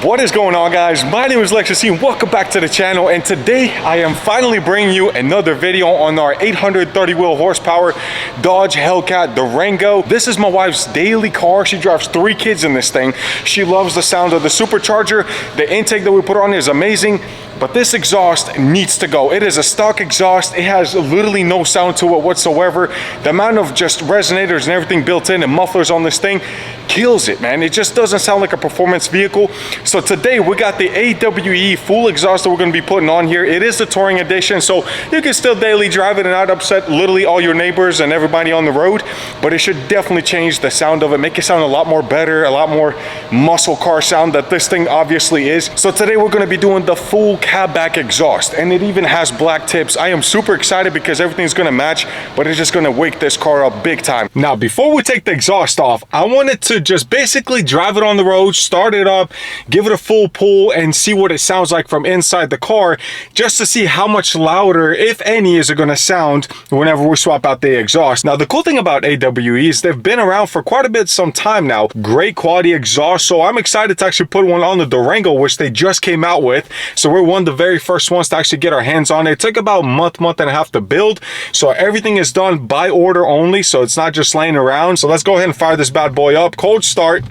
What is going on, guys? My name is Lextasy and welcome back to the channel, and today I am finally bringing you another video on our 830 wheel horsepower Dodge Hellcat Durango. This is my wife's daily car. She drives 3 kids in this thing. She loves the sound of the supercharger. The intake that we put on is amazing, but this exhaust needs to go. It is a stock exhaust. It has literally no sound to it whatsoever. The amount of just resonators and everything built in and mufflers on this thing kills it, man. It just doesn't sound like a performance vehicle. So today we got the AWE full exhaust that we're going to be putting on here. It is the touring edition, so you can still daily drive it and not upset literally all your neighbors and everybody on the road, but it should definitely change the sound of it, make it sound a lot more better, a lot more muscle car sound that this thing obviously is. So today we're going to be doing the full cab back exhaust, and it even has black tips. I am super excited because everything's going to match, but it's just going to wake this car up big time. Now, before we take the exhaust off, I wanted to just basically drive it on the road, start it up, give it a full pull, and see what it sounds like from inside the car, just to see how much louder, if any, is it going to sound whenever we swap out the exhaust. Now, the cool thing about AWE is they've been around for quite a bit, some time now. Great quality exhaust, so I'm excited to actually put one on the Durango, which they just came out with. So we're one of the very first ones to actually get our hands on it. It took about a month and a half to build, so everything is done by order only, so it's not just laying around. So let's go ahead and fire this bad boy up. Cold start.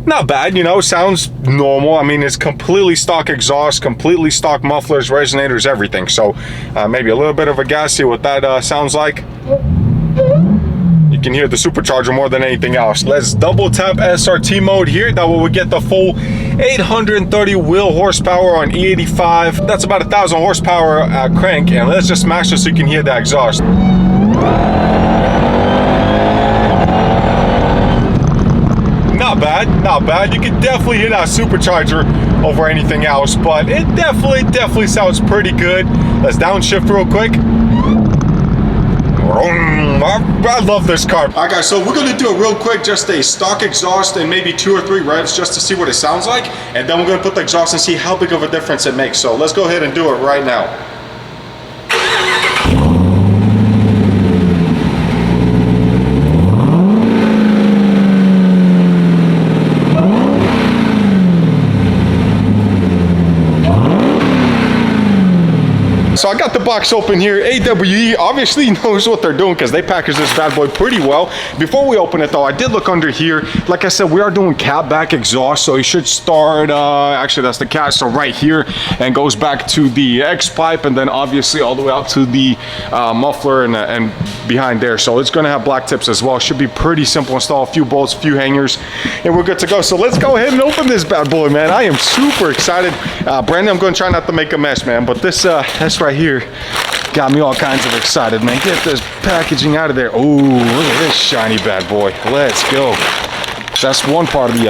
Not bad, you know, sounds normal. I mean, it's completely stock exhaust, completely stock mufflers, resonators, everything. So maybe a little bit of a gas, see what that sounds like. You can hear the supercharger more than anything else. Let's double tap SRT mode here. That way we get the full 830 wheel horsepower on E85. That's about 1,000 horsepower crank, and let's just smash it so you can hear the exhaust. Not bad, not bad. You can definitely hear that supercharger over anything else, but it definitely sounds pretty good. Let's downshift real quick. I love this car. All right, guys, so we're gonna do it real quick, just a stock exhaust and maybe 2 or 3 revs just to see what it sounds like, and then we're gonna put the exhaust and see how big of a difference it makes. So let's go ahead and do it right now. So I got the box open here. AWE obviously knows what they're doing because they packaged this bad boy pretty well. Before we open it though, I did look under here. Like I said, we are doing cab back exhaust, so you should start, actually that's the cat, so right here, and goes back to the X pipe, and then obviously all the way out to the muffler and behind there. So it's gonna have black tips as well. Should be pretty simple install, a few bolts, a few hangers, and we're good to go. So let's go ahead and open this bad boy, man. I am super excited. Brandon, I'm gonna try not to make a mess, man, but this right here got me all kinds of excited, man. Get this packaging out of there. Oh, look at this shiny bad boy. Let's go. That's one part of the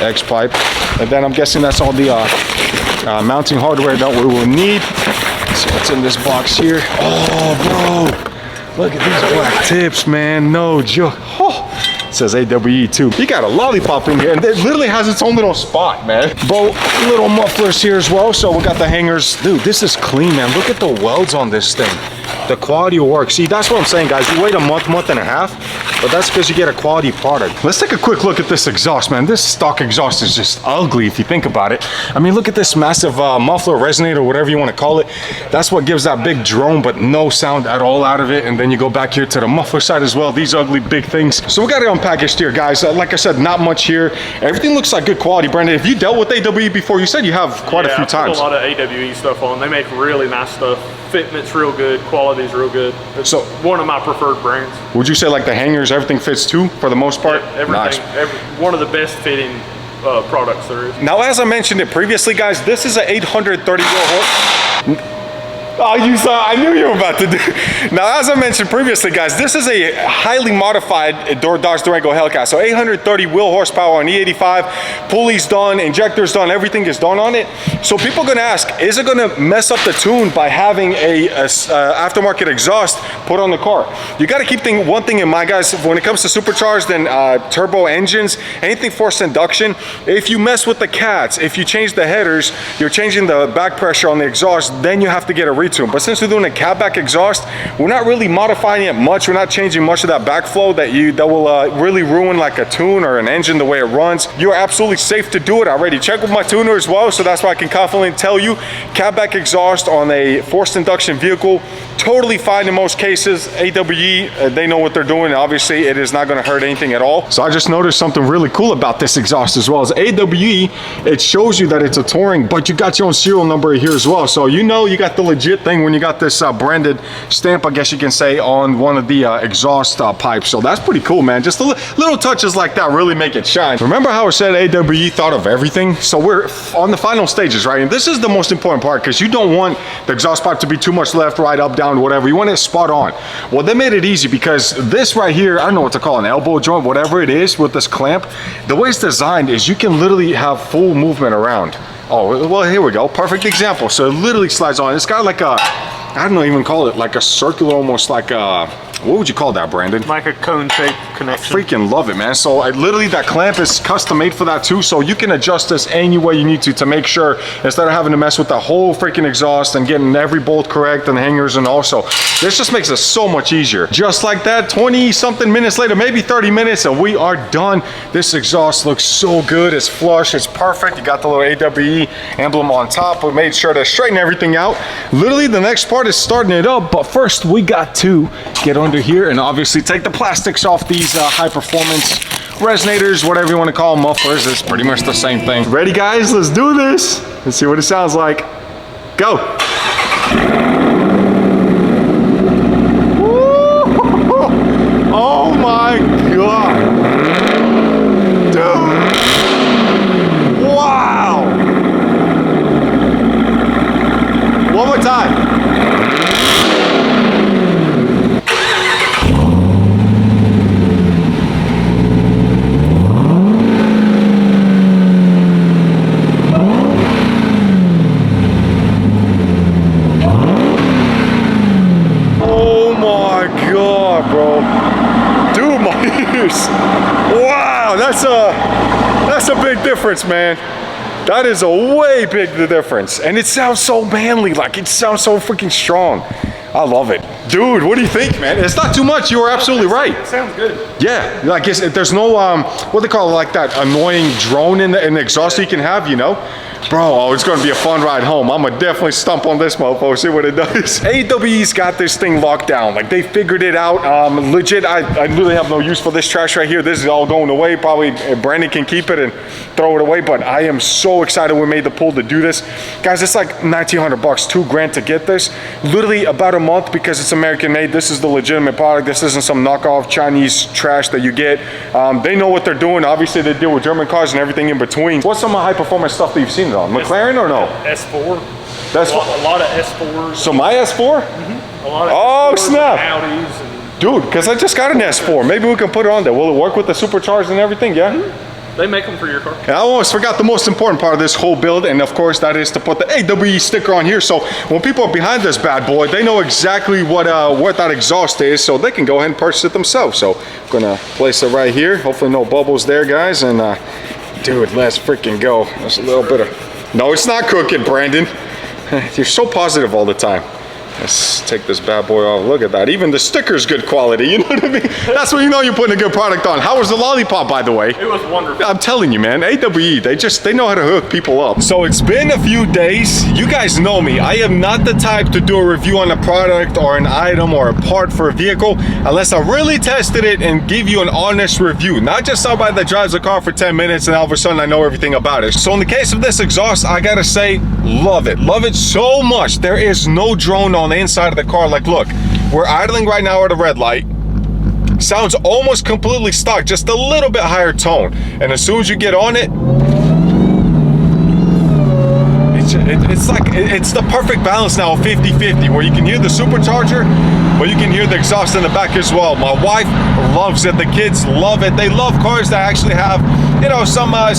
X pipe, and then I'm guessing that's all the mounting hardware that we will need. So what's in this box here? Oh, bro, look at these black tips, man. No joke. Oh. It says AWE too. You got a lollipop in here, and it literally has its own little spot, man. Both little mufflers here as well. So we got the hangers. Dude, this is clean, man. Look at the welds on this thing. The quality of work. See, that's what I'm saying, guys. You wait a month and a half, but that's because you get a quality product. Let's take a quick look at this exhaust, man. This stock exhaust is just ugly if you think about it. I mean, look at this massive muffler, resonator, whatever you want to call it. That's what gives that big drone, but no sound at all out of it. And then you go back here to the muffler side as well. These ugly big things. So we got it unpackaged here, guys. Like I said, not much here. Everything looks like good quality. Brandon, have you dealt with AWE before? You said you have quite a few times. I put a lot of AWE stuff on. They make really nice stuff. Fitment's real good, quality's real good. It's so one of my preferred brands. Would you say like the hangers, everything fits too for the most part? Yeah, everything, nice. One of the best fitting products there is. Now, as I mentioned it previously, guys, this is an 830 wheel horse. Oh, you saw, I knew you were about to do. Now, as I mentioned previously, guys, this is a highly modified Dodge Durango Hellcat. So 830 wheel horsepower on E85, pulleys done, injectors done, everything is done on it. So people are gonna ask, is it gonna mess up the tune by having a aftermarket exhaust put on the car? You gotta keep one thing in mind, guys, when it comes to supercharged and turbo engines, anything forced induction, if you mess with the cats, if you change the headers, you're changing the back pressure on the exhaust, then you have to get a retune. But since we're doing a catback exhaust, we're not really modifying it much. We're not changing much of that backflow that will really ruin like a tune or an engine the way it runs. You're absolutely safe to do it. I already checked with my tuner as well, so that's why I can confidently tell you catback exhaust on a forced induction vehicle, totally fine in most cases. AWE, they know what they're doing. Obviously, it is not going to hurt anything at all. So I just noticed something really cool about this exhaust as well. As AWE, it shows you that it's a Touring, but you got your own serial number here as well. So you know you got the legit thing when you got this branded stamp, I guess you can say, on one of the exhaust pipes. So that's pretty cool, man. Just little touches like that really make it shine. Remember how I said AWE thought of everything? So we're on the final stages, right? And this is the most important part because you don't want the exhaust pipe to be too much left, right, up, down, whatever. You want it spot on. Well, they made it easy because this right here, I don't know what to call an elbow joint, whatever it is with this clamp, the way it's designed is you can literally have full movement around. Oh, well, here we go. Perfect example. So it literally slides on. It's got like a, I don't know, even call it like a circular, almost like a, what would you call that, Brandon? Like a cone-shaped connection. I freaking love it, man. So literally that clamp is custom made for that too. So you can adjust this any way you need to make sure, instead of having to mess with the whole freaking exhaust and getting every bolt correct and hangers, and also this just makes it so much easier. Just like that, 20 something minutes later, maybe 30 minutes, and we are done. This exhaust looks so good. It's flush, it's perfect. You got the little AWE emblem on top. We made sure to straighten everything out. Literally the next part is starting it up, but first we got to get under here and obviously take the plastics off these high performance resonators, whatever you want to call them, mufflers. It's pretty much the same thing. Ready, guys? Let's do this. Let's see what it sounds like. Go. Oh my God. Dude. Wow. One more time. Wow, that's a big difference, man. That is a way big difference. And it sounds so manly, like it sounds so freaking strong. I love it. Dude, what do you think, man? It's not too much. You were absolutely right. It sounds good. Yeah, like there's no, what they call it, like that annoying drone in the exhaust you can have, you know? Bro, oh, it's gonna be a fun ride home. I'm gonna definitely stump on this mofo, see what it does. AWE's got this thing locked down. Like, they figured it out. Legit, I really have no use for this trash right here. This is all going away. Probably Brandon can keep it and throw it away, but I am so excited we made the pull to do this. Guys, it's like 1,900 bucks, 2 grand to get this. Literally about a month because it's American made. This is the legitimate product. This isn't some knockoff Chinese trash that you get. They know what they're doing. Obviously, they deal with German cars and everything in between. What's some high performance stuff that you've seen on? McLaren or no? S4. That's a lot of S4s. So my S4? Mm-hmm. A lot of oh, S4s snap. And Audis. And dude, because I just got an S4. Maybe we can put it on there. Will it work with the supercharged and everything? Yeah? Mm-hmm. They make them for your car. And I almost forgot the most important part of this whole build, and of course that is to put the AWE sticker on here. So when people are behind this bad boy, they know exactly what that exhaust is, so they can go ahead and purchase it themselves. So I'm gonna place it right here. Hopefully no bubbles there, guys. And dude, let's freaking go. There's a little bit of, no, it's not cooking, Brandon. You're so positive all the time. Let's take this bad boy off. Look at that. Even the sticker's good quality. You know what I mean? That's when you know you're putting a good product on. How was the lollipop, by the way? It was wonderful. I'm telling you, man. AWE, they know how to hook people up. So it's been a few days. You guys know me. I am not the type to do a review on a product or an item or a part for a vehicle unless I really tested it and give you an honest review. Not just somebody that drives a car for 10 minutes and all of a sudden I know everything about it. So in the case of this exhaust, I gotta say, love it. Love it so much. There is no drone on the inside of the car. Like, look, we're idling right now at a red light. Sounds almost completely stock, just a little bit higher tone. And as soon as you get on it, it's like, it's the perfect balance now of 50-50, where you can hear the supercharger, but you can hear the exhaust in the back as well. My wife loves it. The kids love it. They love cars that actually have, you know, some I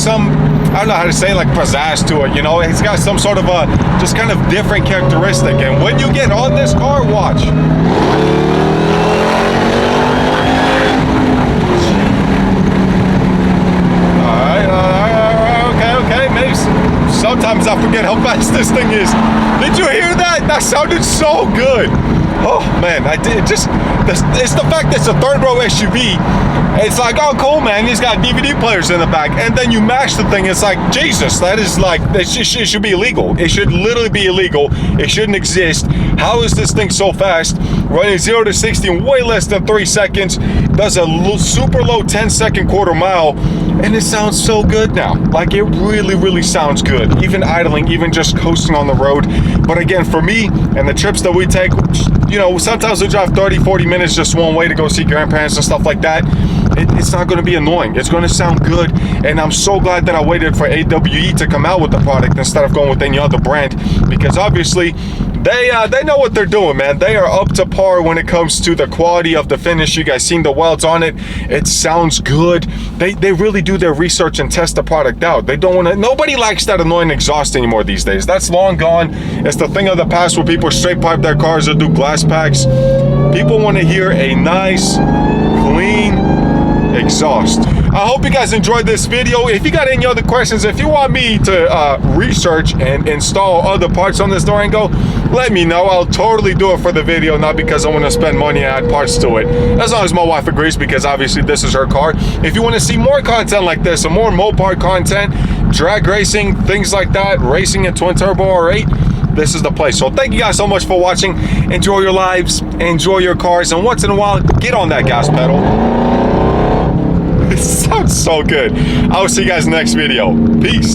don't know how to say, like pizzazz to it, you know. It's got some sort of a just kind of different characteristic. And when you get on this car, watch. All right, okay, maybe sometimes I forget how fast this thing is. Did you hear that? That sounded so good. Oh man, I did. Just it's the fact that it's a third row SUV. It's like, oh cool, man, he's got DVD players in the back, and then you mash the thing. It's like, Jesus, that is like, it should be illegal. It should literally be illegal. It shouldn't exist. How is this thing so fast? Running 0 to 60 in way less than 3 seconds. Does a super low 10-second quarter mile, and it sounds so good now. Like, it really, really sounds good. Even idling, even just coasting on the road. But again, for me and the trips that we take, you know, sometimes we drive 30, 40 minutes just one way to go see grandparents and stuff like that. It's not going to be annoying. It's going to sound good, and I'm so glad that I waited for AWE to come out with the product instead of going with any other brand, because obviously they know what they're doing, man. They are up to par when it comes to the quality of the finish. You guys seen the welds on it. It sounds good. They really do their research and test the product out. They don't want to. Nobody likes that annoying exhaust anymore these days. That's long gone. It's the thing of the past where people straight pipe their cars or do glass packs. People want to hear a nice, clean exhaust. I hope you guys enjoyed this video. If you got any other questions, if you want me to research and install other parts on this Durango, let me know. I'll totally do it for the video, not because I want to spend money and add parts to it. As long as my wife agrees, because obviously this is her car. If you want to see more content like this, some more Mopar content, drag racing, things like that, racing a twin turbo R8, this is the place. So thank you guys so much for watching. Enjoy your lives, enjoy your cars, and once in a while, get on that gas pedal. It sounds so good. I will see you guys in the next video. Peace.